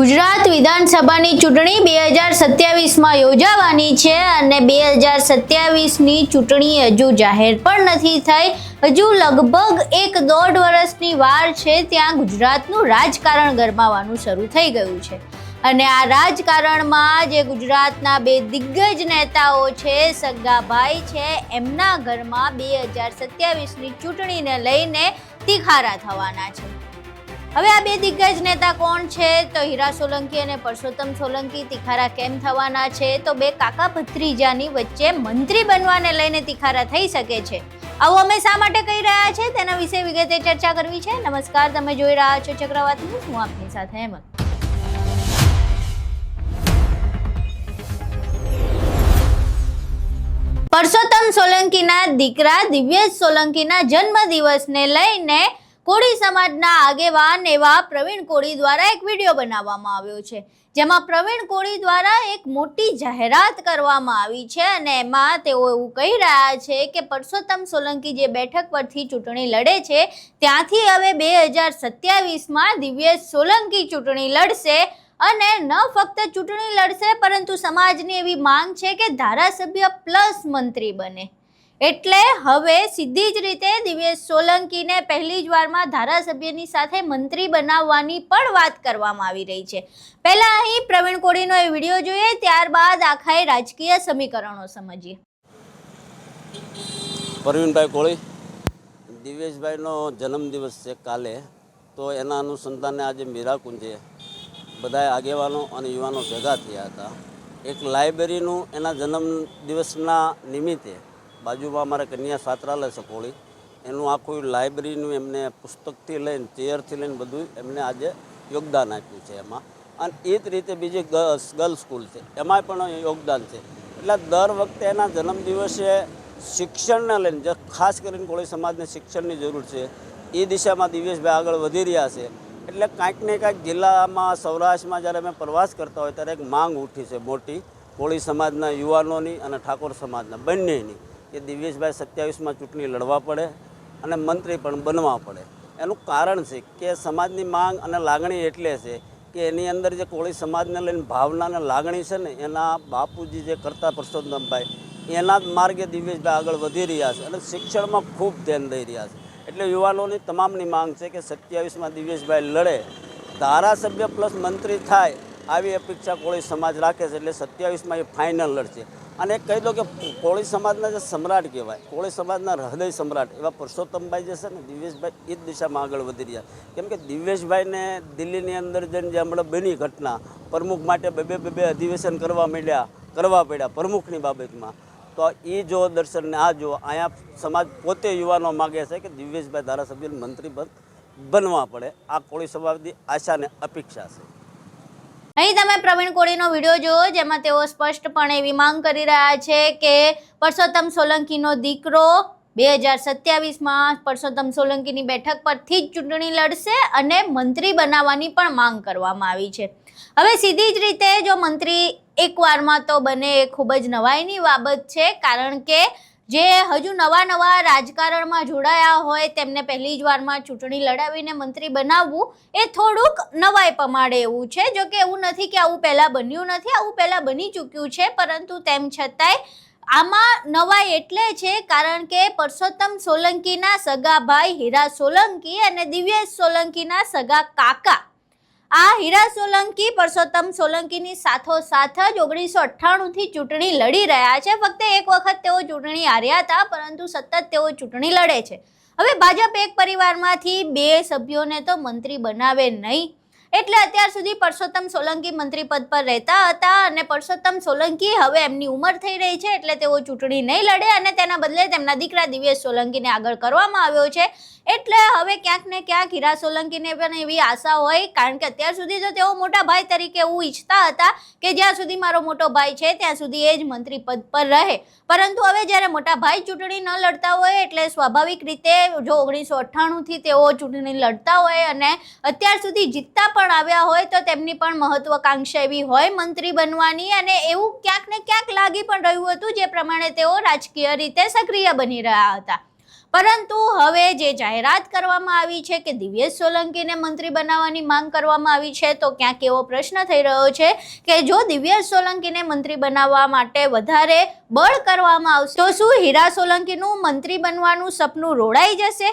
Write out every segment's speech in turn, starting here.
ગુજરાત વિધાનસભાની ચૂંટણી 2027માં યોજાવાની છે અને 2027ની ચૂંટણી હજુ જાહેર પણ નથી થઈ। હજુ લગભગ 1-1.5 વર્ષની વાર છે ત્યાં ગુજરાતનું રાજકારણ ગરમાવાનું શરૂ થઈ ગયું છે અને આ રાજકારણમાં જે ગુજરાતના બે દિગ્ગજ નેતાઓ છે, સગાભાઈ છે, એમના ઘરમાં 2027ની ચૂંટણીને લઈને તિખારા થવાના છે। હવે આ બે દિગ્ગજ નેતા કોણ છે? તો હીરા સોલંકી અને પરસોત્તમ સોલંકી। તિખારા કેમ થવાના છે? તો બે કાકા ભત્રીજાની વચ્ચે મંત્રી બનવાને લઈને તિખારા થઈ શકે છે। આવું અમે શા માટે કહી રહ્યા છે તેના વિશે વિગતે ચર્ચા કરવી છે। નમસ્કાર, તમે જોઈ રહ્યા છો ચક્રવાત ન્યૂઝ, હું આપની સાથે હેમંત। પરસોત્તમ સોલંકીના દીકરા દિવ્યેશ સોલંકીના જન્મદિવસને લઈને કોળી સમાજના આગેવાન એવા પ્રવીણ કોળી દ્વારા એક વિડીયો બનાવવામાં આવ્યો છે, જેમાં પ્રવીણ કોળી દ્વારા એક મોટી જાહેરાત કરવામાં આવી છે અને એમાં તેઓ એવું કહી રહ્યા છે કે પરસોત્તમ સોલંકી જે બેઠક પરથી ચૂંટણી લડે છે ત્યાંથી હવે 2027માં દિવ્યેશ સોલંકી ચૂંટણી લડશે અને ન ફક્ત ચૂંટણી લડશે પરંતુ સમાજની એવી માંગ છે કે ધારાસભ્ય પ્લસ મંત્રી બને। એટલે હવે સીધી જ રીતે દિવ્યેશ સોલંકીને પહેલી જ વારમાં ધારાસભ્યની સાથે મંત્રી બનાવવાની પણ વાત કરવામાં આવી રહી છે। પહેલા અહીં પ્રવીણ કોળીનો એ વિડીયો જોઈએ, ત્યારબાદ આખા રાજકીય સમીકરણો સમજીએ। પ્રવીણભાઈ કોળી, દિવ્યેશભાઈનો જન્મદિવસ છે કાલે, તો એના અનુસંધાને આજે મીરાકુંજે બધા આગેવાનો અને યુવાનો ભેગા થયા હતા। એક લાઇબ્રેરીનું એના જન્મદિવસના નિમિત્તે બાજુમાં અમારા કન્યા છાત્રાલય છે કોળી, એનું આખું લાઇબ્રેરીનું એમને પુસ્તકથી લઈને ચેરથી લઈને બધું એમને આજે યોગદાન આપ્યું છે એમાં। અને એ જ રીતે બીજી ગર્લ્સ સ્કૂલ છે એમાંય પણ યોગદાન છે। એટલે દર વખતે એના જન્મદિવસે શિક્ષણને લઈને જે ખાસ કરીને કોળી સમાજને શિક્ષણની જરૂર છે એ દિશામાં દિવ્યેશભાઈ આગળ વધી રહ્યા છે। એટલે કાંઈક ને કાંઈક જિલ્લામાં સૌરાષ્ટ્રમાં જ્યારે અમે પ્રવાસ કરતા હોય ત્યારે એક માંગ ઉઠી છે મોટી કોળી સમાજના યુવાનોની અને ઠાકોર સમાજના બંનેની કે દિવ્યેશભાઈ 27માં ચૂંટણી લડવા પડે અને મંત્રી પણ બનવા પડે। એનું કારણ છે કે સમાજની માંગ અને લાગણી એટલે છે કે એની અંદર જે કોળી સમાજને લઈને ભાવના અને લાગણી છે ને એના બાપુજી જે કરતા પરસોત્તમભાઈ એના જ માર્ગે દિવ્યેશભાઈ આગળ વધી રહ્યા છે અને શિક્ષણમાં ખૂબ ધ્યાન દઈ રહ્યા છે। એટલે યુવાનોની તમામની માંગ છે કે 27માં દિવ્યેશભાઈ લડે, ધારાસભ્ય પ્લસ મંત્રી થાય આવી અપેક્ષા કોળી સમાજ રાખે છે। એટલે 27માં એ ફાઇનલ લડશે। અને એક કહી દો કે કોળી સમાજના જે સમ્રાટ કહેવાય, કોળી સમાજના હૃદય સમ્રાટ એવા પરસોત્તમભાઈ જે છે ને દિવ્યેશભાઈ એ જ દિશામાં આગળ વધી રહ્યા। કેમ કે દિવ્યેશભાઈને દિલ્હીની અંદર જઈને જે હમણાં બની ઘટના, પ્રમુખ માટે બે અધિવેશન કરવા પડ્યા પ્રમુખની બાબતમાં, તો એ જો દર્શનને આ જો અહીંયા સમાજ પોતે યુવાનો માગે છે કે દિવ્યેશભાઈ ધારાસભ્ય મંત્રી બનવા પડે। આ કોળી સમાજની આશા અને અપેક્ષા છે। અહીં તમે પ્રવીણ કોળીનો વિડીયો જોયો, જેમાં તેઓ સ્પષ્ટપણે એવી માંગ કરી રહ્યા છે કે પરસોત્તમ સોલંકીનો દીકરો 2027માં પરસોત્તમ સોલંકીની બેઠક પરથી જ ચૂંટણી લડશે અને મંત્રી બનાવવાની પણ માંગ કરવામાં આવી છે। હવે સીધી જ રીતે જો મંત્રી એકવારમાં તો બને એ ખૂબ જ નવાઈની બાબત છે, કારણ કે જે હજુ નવા રાજકારણમાં જોડાયા હોય તેમને પહેલી જ વારમાં ચૂંટણી લડાવીને મંત્રી બનાવવું એ થોડુંક નવાઈ પમાડે એવું છે। જો કે એવું નથી કે આવું પહેલાં બન્યું નથી, આવું પહેલાં બની ચૂક્યું છે, પરંતુ તેમ છતાંય આમાં નવાઈ એટલે છે કારણ કે પરસોત્તમ સોલંકીના સગા ભાઈ હીરા સોલંકી અને દિવ્યેશ સોલંકીના સગા કાકા આ હીરા સોલંકી પરસોત્તમ સોલંકીની સાથોસાથ જ 1998થી ચૂંટણી લડી રહ્યા છે। ફક્ત એક વખત તેઓ ચૂંટણી હાર્યા હતા, પરંતુ સતત તેઓ ચૂંટણી લડે છે। હવે ભાજપ એક પરિવારમાંથી 2 સભ્યોને તો મંત્રી બનાવે નહીં, એટલે અત્યાર સુધી પરસોત્તમ સોલંકી મંત્રી પદ પર રહેતા હતા અને પરસોત્તમ સોલંકી હવે એમની ઉંમર થઈ રહી છે એટલે તેઓ ચૂંટણી નહીં લડે અને તેના બદલે તેમના દીકરા દિવ્યેશ સોલંકીને આગળ કરવામાં આવ્યો છે। એટલે હવે ક્યાંક ને ક્યાંક હીરા સોલંકીને પણ એવી આશા હોય, કારણ કે અત્યાર સુધી તો તેઓ મોટા ભાઈ તરીકે એવું ઈચ્છતા હતા કે જ્યાં સુધી મારો મોટો ભાઈ છે ત્યાં સુધી એ જ મંત્રી પદ પર રહે, પરંતુ હવે જ્યારે મોટા ભાઈ ચૂંટણી ન લડતા હોય એટલે સ્વાભાવિક રીતે જો 1998થી તેઓ ચૂંટણી લડતા હોય અને અત્યાર સુધી જીતતા પણ આવ્યા હોય તો તેમની પણ મહત્વાકાંક્ષા એવી હોય મંત્રી બનવાની, અને એવું ક્યાંક ને ક્યાંક લાગી પણ રહ્યું હતું જે પ્રમાણે તેઓ રાજકીય રીતે સક્રિય બની રહ્યા હતા। પરંતુ હવે જે જાહેરાત કરવામાં આવી છે કે દિવ્યેશ સોલંકીને મંત્રી બનાવવાની માંગ કરવામાં આવી છે, તો ક્યાંક એવો પ્રશ્ન થઈ રહ્યો છે કે જો દિવ્યેશ સોલંકીને મંત્રી બનાવવા માટે વધારે બળ કરવામાં આવશે તો શું હીરા સોલંકીનું મંત્રી બનવાનું સપનું રોડાઈ જશે?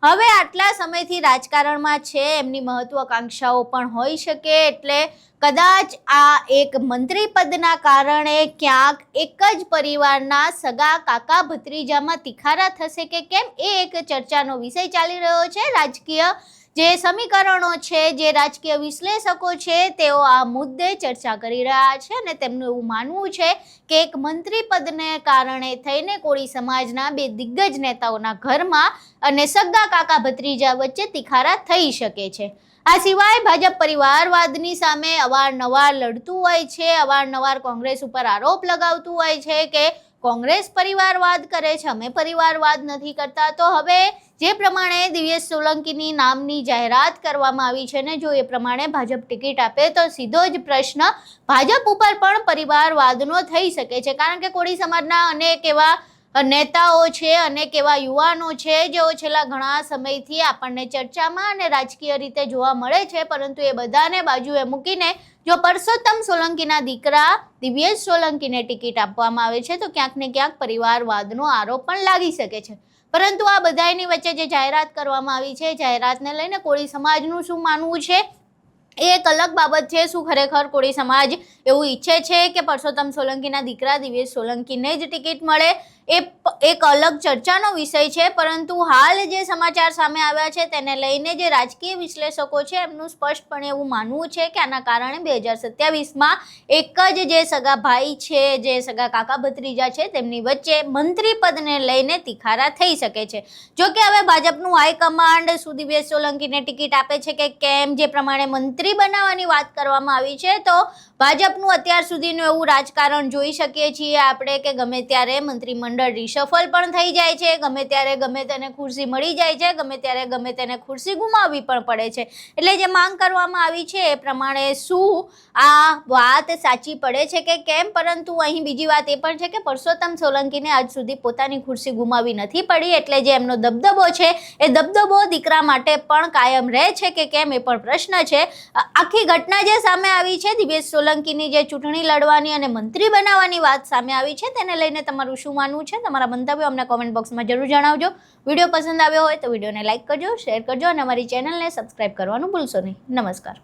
હવે આટલા સમયથી રાજકારણમાં છે, એમની મહત્વાકાંક્ષાઓ પણ હોઈ શકે, એટલે કદાચ આ એક મંત્રી પદના કારણે ક્યાંક એક જ પરિવારના સગા કાકા ભત્રીજામાં તિખારા થશે કે કેમ, એ એક ચર્ચાનો વિષય ચાલી રહ્યો છે. રાજકીય જે સમીકરણો છે, જે રાજકીય વિશ્લેષકો છે, તેઓ આ મુદ્દે ચર્ચા કરી રહ્યા છે અને તેમનું એવું માનવું છે કે એક મંત્રી પદને કારણે થઈને કોળી સમાજના બે દિગ્ગજ નેતાઓના ઘરમાં અને સગા કાકા ભત્રીજા વચ્ચે તિખારા થઈ શકે છે. આ સિવાય ભાજપ પરિવારવાદની સામે અવારનવાર લડતું હોય છે, અવારનવાર કોંગ્રેસ ઉપર આરોપ લગાવતું હોય છે કે કોંગ્રેસ પરિવારવાદ કરે છે, અમે પરિવારવાદ નથી કરતા. તો હવે જે પ્રમાણે દિવ્યેશ સોલંકીની નામની જાહેરાત કરવામાં આવી છે ને, જો એ પ્રમાણે ભાજપ ટિકિટ આપે તો સીધો જ પ્રશ્ન ભાજપ ઉપર પણ પરિવારવાદનો થઈ શકે છે, કારણ કે કોળી સમાજના અનેક એવા નેતાઓ છે, અનેક એવા યુવાનો છે જેઓ છેલ્લા ઘણા સમયથી આપણને ચર્ચામાં અને રાજકીય રીતે જોવા મળે છે, પરંતુ એ બધાને બાજુએ મૂકીને જો પરસોત્તમ સોલંકીના દીકરા દિવ્યેશ સોલંકીને ટિકિટ આપવામાં આવે છે તો ક્યાંક ને ક્યાંક પરિવારવાદનો આરોપ પણ લાગી શકે છે. પરંતુ આ બધાની વચ્ચે જે જાહેરાત કરવામાં આવી છે, જાહેરાતને લઈને કોળી સમાજનું શું માનવું છે એ એક અલગ બાબત છે. શું ખરેખર કોળી સમાજ એવું ઈચ્છે છે કે પરસોત્તમ સોલંકીના દીકરા દિવ્યેશ સોલંકીને જ ટિકિટ મળે? એ એક અલગ ચર્ચાનો વિષય છે, પરંતુ હાલ જે સમાચાર સામે આવ્યા છે તેને લઈને જે રાજકીય વિશ્લેષકો છે એમનું સ્પષ્ટપણે એવું માનવું છે કે આના કારણે 2027માં એક જ જે સગા ભાઈ છે, જે સગા કાકા ભત્રીજા છે, તેમની વચ્ચે મંત્રી પદને લઈને તિખારા થઈ શકે છે. જો કે હવે ભાજપનું હાઈકમાન્ડ શું દિવ્યેશ સોલંકીને ટિકિટ આપે છે કે કેમ, જે પ્રમાણે મંત્રી બનાવવાની વાત કરવામાં આવી છે, તો ભાજપનું અત્યાર સુધીનું એવું રાજકારણ જોઈ શકીએ છીએ આપણે કે ગમે ત્યારે મંત્રીમંડળ રિશફલ પણ થઈ જાય છે, ગમે ત્યારે ગમે તેને ખુરશી મળી જાય છે, ગમે ત્યારે ગમે તેને ખુરશી ગુમાવવી પણ પડે છે. એટલે જે માંગ કરવામાં આવી છે એ પ્રમાણે શું આ વાત સાચી પડે છે કે કેમ? પરંતુ અહીં બીજી વાત એ પણ છે કે પરસોત્તમ સોલંકીને આજ સુધી પોતાની ખુરશી ગુમાવી નથી પડી, એટલે જે એમનો દબદબો છે એ દબદબો દીકરા માટે પણ કાયમ રહે છે કે કેમ, એ પણ પ્રશ્ન છે. આખી ઘટના જે સામે આવી છે, દિવ્યેશ સોલંકીની જે ચૂંટણી લડવાની અને મંત્રી બનાવવાની વાત સામે આવી છે, તેને લઈને તમારું શું માનવું છે? તમારા મંતવ્યો અમને કોમેન્ટ બોક્સમાં જરૂર જણાવજો. વિડીયો પસંદ આવ્યો હોય તો વિડીયોને લાઇક કરજો, શેર કરજો અને અમારી ચેનલને સબસ્ક્રાઇબ કરવાનું ભૂલશો નહીં. નમસ્કાર.